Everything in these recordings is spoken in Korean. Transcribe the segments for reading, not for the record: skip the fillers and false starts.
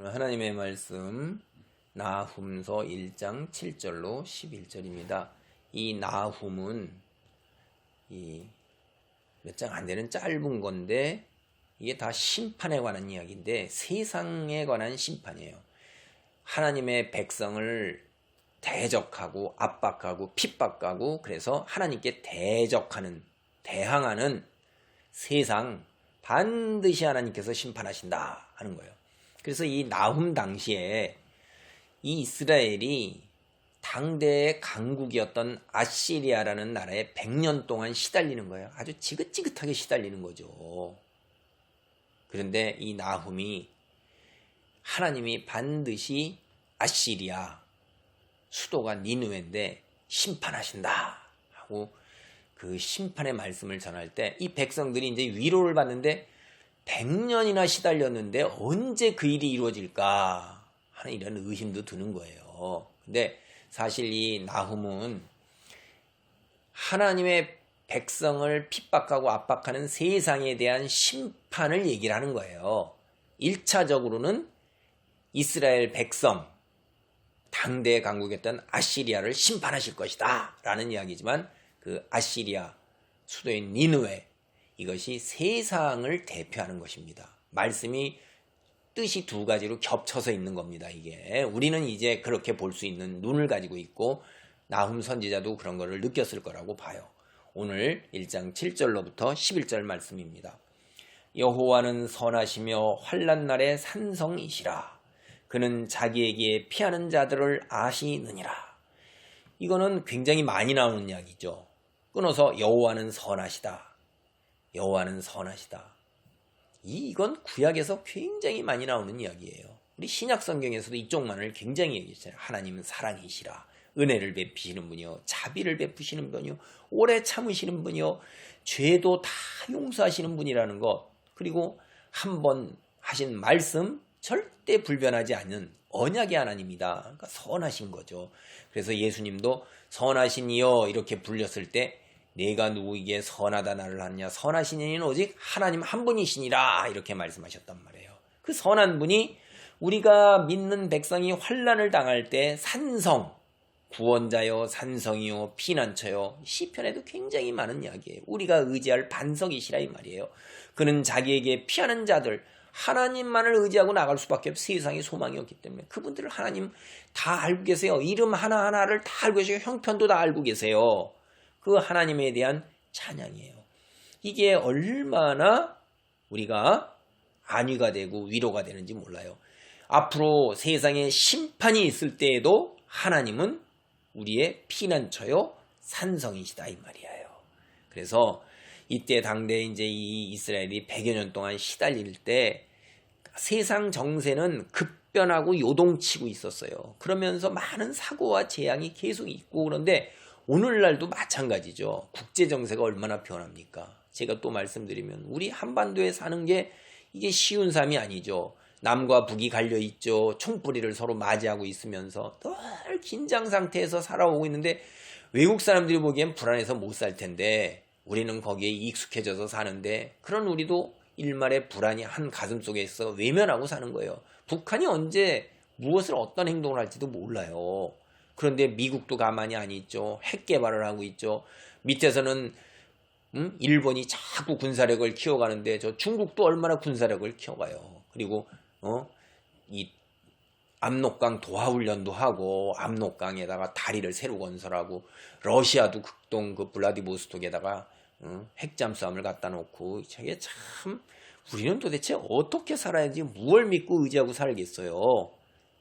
하나님의 말씀 나훔서 1장 7절로 11절입니다. 이 나훔은 몇 장 안 되는 짧은 건데 이게 다 심판에 관한 이야기인데 세상에 관한 심판이에요. 하나님의 백성을 대적하고 압박하고 핍박하고 그래서 하나님께 대항하는 세상 반드시 하나님께서 심판하신다 하는 거예요. 그래서 이 나훔 당시에 이 이스라엘이 당대의 강국이었던 아시리아라는 나라에 100년 동안 시달리는 거예요. 아주 지긋지긋하게 시달리는 거죠. 그런데 이 나훔이 하나님이 반드시 아시리아 수도가 니느웨인데 심판하신다 하고 그 심판의 말씀을 전할 때 이 백성들이 이제 위로를 받는데 100년이나 시달렸는데 언제 그 일이 이루어질까 하는 이런 의심도 드는 거예요. 근데 사실 이 나훔은 하나님의 백성을 핍박하고 압박하는 세상에 대한 심판을 얘기를 하는 거예요. 1차적으로는 이스라엘 백성, 당대의 강국이었던 아시리아를 심판하실 것이다 라는 이야기지만 그 아시리아 수도인 니느웨 이것이 세상을 대표하는 것입니다. 말씀이 뜻이 두 가지로 겹쳐서 있는 겁니다. 이게 우리는 이제 그렇게 볼 수 있는 눈을 가지고 있고 나훔 선지자도 그런 거를 느꼈을 거라고 봐요. 오늘 1장 7절로부터 11절 말씀입니다. 여호와는 선하시며 환난 날의 산성이시라. 그는 자기에게 피하는 자들을 아시느니라. 이거는 굉장히 많이 나오는 이야기죠. 끊어서 여호와는 선하시다. 여호와는 선하시다. 이건 구약에서 굉장히 많이 나오는 이야기예요. 우리 신약 성경에서도 이쪽만을 굉장히 얘기했잖아요. 하나님은 사랑이시라. 은혜를 베푸시는 분이요. 자비를 베푸시는 분이요. 오래 참으시는 분이요. 죄도 다 용서하시는 분이라는 것. 그리고 한 번 하신 말씀 절대 불변하지 않는 언약의 하나님이다. 그러니까 선하신 거죠. 그래서 예수님도 선하신 이여 이렇게 불렸을 때 내가 누구에게 선하다 나를 하느냐 선하신 이는 오직 하나님 한 분이시니라 이렇게 말씀하셨단 말이에요. 그 선한 분이 우리가 믿는 백성이 환난을 당할 때 산성 구원자요 산성이요 피난처요 시편에도 굉장히 많은 이야기예요. 우리가 의지할 반석이시라 이 말이에요. 그는 자기에게 피하는 자들 하나님만을 의지하고 나갈 수밖에 없어요. 세상에 소망이 없기 때문에 그분들을 하나님 다 알고 계세요. 이름 하나하나를 다 알고 계세요. 형편도 다 알고 계세요. 그 하나님에 대한 찬양이에요. 이게 얼마나 우리가 안위가 되고 위로가 되는지 몰라요. 앞으로 세상에 심판이 있을 때에도 하나님은 우리의 피난처요 산성이시다 이 말이에요. 그래서 이때 당대 이제 이 이스라엘이 100여 년 동안 시달릴 때 세상 정세는 급변하고 요동치고 있었어요. 그러면서 많은 사고와 재앙이 계속 있고 그런데 오늘날도 마찬가지죠. 국제 정세가 얼마나 변합니까? 제가 또 말씀드리면 우리 한반도에 사는 게 이게 쉬운 삶이 아니죠. 남과 북이 갈려 있죠. 총뿌리를 서로 맞이하고 있으면서 늘 긴장 상태에서 살아오고 있는데 외국 사람들이 보기엔 불안해서 못 살 텐데 우리는 거기에 익숙해져서 사는데 그런 우리도 일말의 불안이 한 가슴 속에 있어 외면하고 사는 거예요. 북한이 언제 무엇을 어떤 행동을 할지도 몰라요. 그런데 미국도 가만히 안 있죠. 핵 개발을 하고 있죠. 밑에서는 일본이 자꾸 군사력을 키워가는데 저 중국도 얼마나 군사력을 키워가요. 그리고 이 압록강 도하훈련도 하고 압록강에다가 다리를 새로 건설하고 러시아도 극동 그 블라디보스톡에다가 핵잠수함을 갖다 놓고 저게 참 우리는 도대체 어떻게 살아야지 무엇을 믿고 의지하고 살겠어요.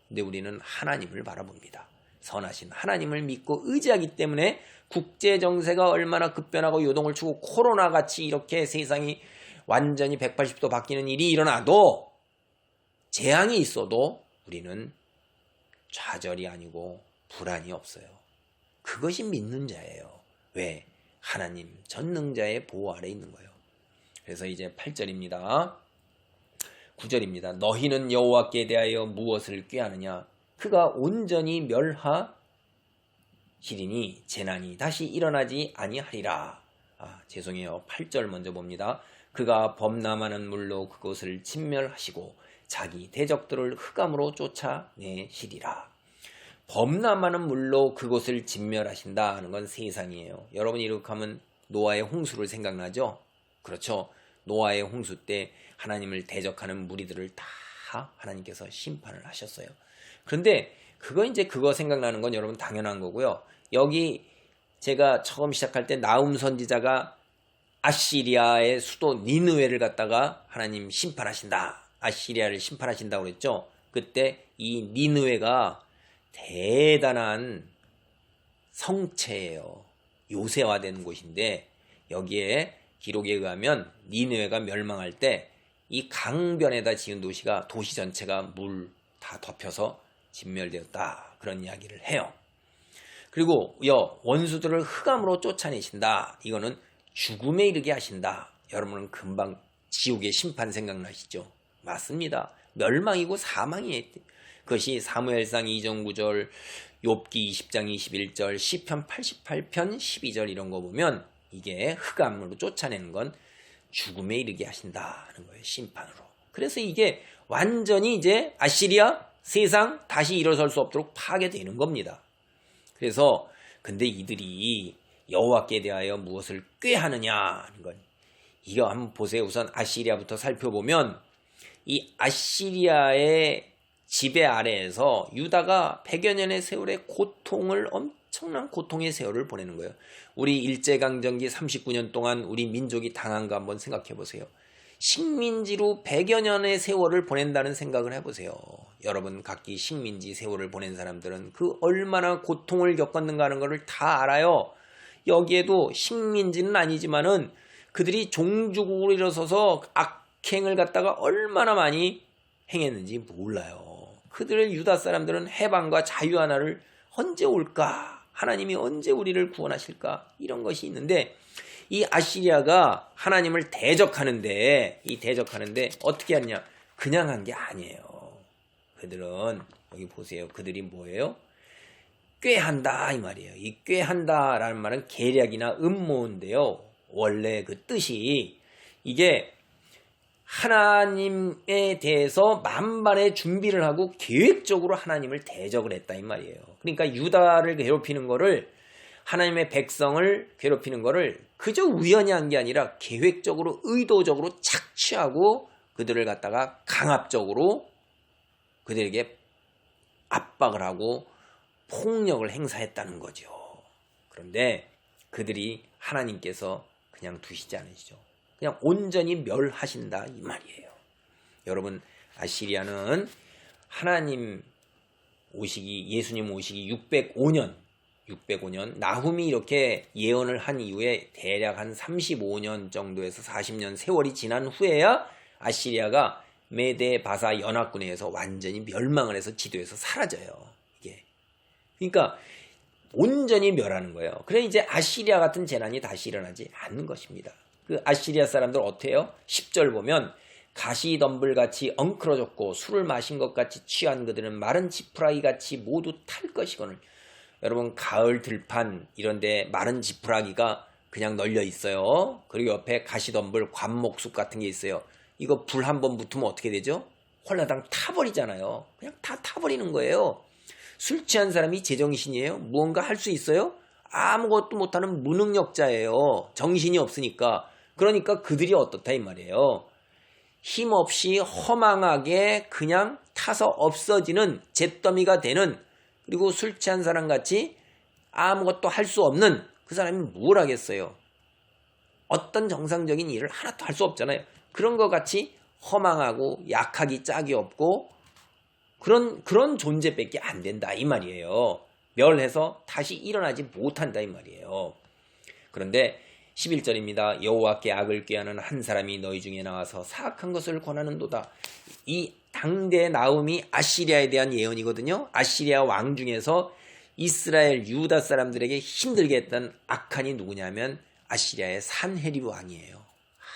근데 우리는 하나님을 바라봅니다. 선하신 하나님을 믿고 의지하기 때문에 국제 정세가 얼마나 급변하고 요동을 치고 코로나 같이 이렇게 세상이 완전히 180도 바뀌는 일이 일어나도 재앙이 있어도 우리는 좌절이 아니고 불안이 없어요. 그것이 믿는 자예요. 왜? 하나님 전능자의 보호 아래 있는 거예요. 그래서 이제 8절입니다. 9절입니다. 너희는 여호와께 대하여 무엇을 꾀하느냐? 그가 온전히 멸하시리니 재난이 다시 일어나지 아니하리라. 죄송해요. 8절 먼저 봅니다. 그가 범람하는 물로 그것을 진멸하시고 자기 대적들을 흑암으로 쫓아내시리라. 범람하는 물로 그곳을 진멸하신다 하는 건 세상이에요. 여러분이 이렇게 하면 노아의 홍수를 생각나죠? 그렇죠. 노아의 홍수 때 하나님을 대적하는 무리들을 다 하나님께서 심판을 하셨어요. 그런데 그거 생각나는 건 여러분 당연한 거고요. 여기 제가 처음 시작할 때 나훔 선지자가 아시리아의 수도 니느웨를 갖다가 하나님 심판하신다. 아시리아를 심판하신다고 그랬죠. 그때 이 니느웨가 대단한 성체예요. 요새화된 곳인데 여기에 기록에 의하면 니느웨가 멸망할 때 이 강변에다 지은 도시가 도시 전체가 물 다 덮여서 진멸되었다. 그런 이야기를 해요. 그리고 원수들을 흑암으로 쫓아내신다. 이거는 죽음에 이르게 하신다. 여러분은 금방 지옥의 심판 생각나시죠? 맞습니다. 멸망이고 사망이에요. 그것이 사무엘상 2장 9절, 욥기 20장 21절, 시편 88편 12절 이런 거 보면 이게 흑암으로 쫓아내는 건 죽음에 이르게 하신다는 거예요. 심판으로. 그래서 이게 완전히 이제 아시리아 세상 다시 일어설 수 없도록 파괴되는 겁니다. 그래서 근데 이들이 여호와께 대하여 무엇을 꾀하느냐 하는 건 이거 한번 보세요. 우선 아시리아부터 살펴보면 이 아시리아의 지배 아래에서 유다가 100여 년의 세월의 엄청난 고통의 세월을 보내는 거예요. 우리 일제강점기 39년 동안 우리 민족이 당한 거 한번 생각해 보세요. 식민지로 100여 년의 세월을 보낸다는 생각을 해보세요. 여러분 각기 식민지 세월을 보낸 사람들은 그 얼마나 고통을 겪었는가 하는 것을 다 알아요. 여기에도 식민지는 아니지만은 그들이 종주국으로 일어서서 악행을 갖다가 얼마나 많이 행했는지 몰라요. 그들의 유다 사람들은 해방과 자유 하나를 언제 올까? 하나님이 언제 우리를 구원하실까? 이런 것이 있는데 이 아시리아가 하나님을 대적하는데 어떻게 하느냐? 그냥 한 게 아니에요. 그들은 여기 보세요. 그들이 뭐예요? 꾀한다 이 말이에요. 이 꾀한다라는 말은 계략이나 음모인데요. 원래 그 뜻이 이게 하나님에 대해서 만반의 준비를 하고 계획적으로 하나님을 대적을 했다 이 말이에요. 그러니까 유다를 괴롭히는 거를 하나님의 백성을 괴롭히는 거를 그저 우연히 한 게 아니라 계획적으로 의도적으로 착취하고 그들을 갖다가 강압적으로 그들에게 압박을 하고 폭력을 행사했다는 거죠. 그런데 그들이 하나님께서 그냥 두시지 않으시죠. 그냥 온전히 멸하신다 이 말이에요. 여러분 아시리아는 하나님 오시기 예수님 오시기 605년 나훔이 이렇게 예언을 한 이후에 대략 한 35년 정도에서 40년 세월이 지난 후에야 아시리아가 메데 바사 연합군에 의해서 완전히 멸망을 해서 지도에서 사라져요. 이게 그러니까 온전히 멸하는 거예요. 그래 이제 아시리아 같은 재난이 다시 일어나지 않는 것입니다. 그 아시리아 사람들 어때요? 10절 보면 가시덤불같이 엉클어졌고 술을 마신 것 같이 취한 그들은 마른 지푸라기같이 모두 탈 것이거늘. 여러분 가을 들판 이런데 마른 지푸라기가 그냥 널려 있어요. 그리고 옆에 가시덤불 관목숲 같은 게 있어요. 이거 불 한 번 붙으면 어떻게 되죠? 홀라당 타버리잖아요. 그냥 다 타버리는 거예요. 술 취한 사람이 제정신이에요? 무언가 할 수 있어요? 아무것도 못하는 무능력자예요. 정신이 없으니까. 그러니까 그들이 어떻다 이 말이에요. 힘없이 허망하게 그냥 타서 없어지는 잿더미가 되는 그리고 술 취한 사람같이 아무것도 할 수 없는 그 사람이 뭘 하겠어요. 어떤 정상적인 일을 하나도 할 수 없잖아요. 그런 것 같이 허망하고 약하기 짝이 없고 그런 존재밖에 안 된다 이 말이에요. 멸해서 다시 일어나지 못한다 이 말이에요. 그런데 11절입니다. 여호와께 악을 꾀하는 한 사람이 너희 중에 나와서 사악한 것을 권하는도다. 이 당대 나훔이 아시리아에 대한 예언이거든요. 아시리아 왕 중에서 이스라엘 유다 사람들에게 힘들게 했던 악한이 누구냐면 아시리아의 산헤립 왕이에요.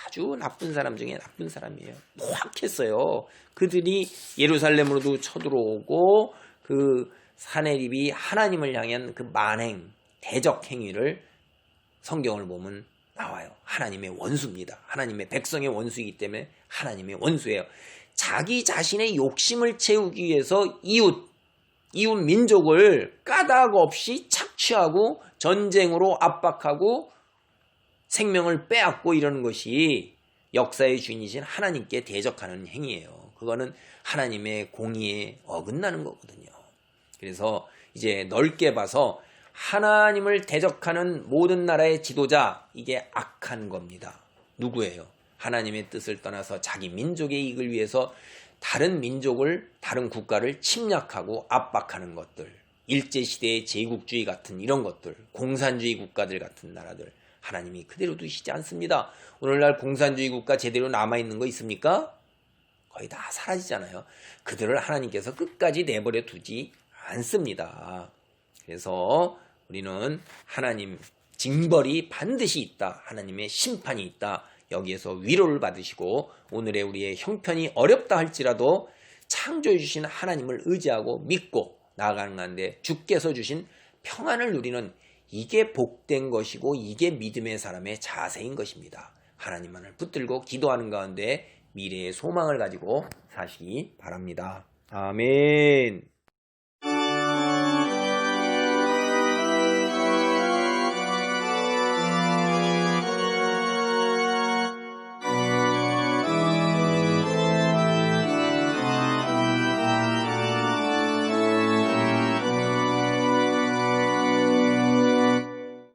아주 나쁜 사람 중에 나쁜 사람이에요. 노악했어요. 그들이 예루살렘으로도 쳐들어오고 그 산헤립이 하나님을 향한 그 만행, 대적 행위를 성경을 보면 나와요. 하나님의 원수입니다. 하나님의 백성의 원수이기 때문에 하나님의 원수예요. 자기 자신의 욕심을 채우기 위해서 이웃 민족을 까닭 없이 착취하고 전쟁으로 압박하고 생명을 빼앗고 이러는 것이 역사의 주인이신 하나님께 대적하는 행위예요. 그거는 하나님의 공의에 어긋나는 거거든요. 그래서 이제 넓게 봐서 하나님을 대적하는 모든 나라의 지도자, 이게 악한 겁니다. 누구예요? 하나님의 뜻을 떠나서 자기 민족의 이익을 위해서 다른 민족을, 다른 국가를 침략하고 압박하는 것들, 일제시대의 제국주의 같은 이런 것들, 공산주의 국가들 같은 나라들, 하나님이 그대로 두시지 않습니다. 오늘날 공산주의 국가 제대로 남아있는 거 있습니까? 거의 다 사라지잖아요. 그들을 하나님께서 끝까지 내버려 두지 않습니다. 그래서 우리는 하나님 징벌이 반드시 있다. 하나님의 심판이 있다. 여기에서 위로를 받으시고 오늘의 우리의 형편이 어렵다 할지라도 창조해 주신 하나님을 의지하고 믿고 나아가는 가운데 주께서 주신 평안을 누리는, 이게 복된 것이고 이게 믿음의 사람의 자세인 것입니다. 하나님만을 붙들고 기도하는 가운데 미래의 소망을 가지고 사시기 바랍니다. 아멘.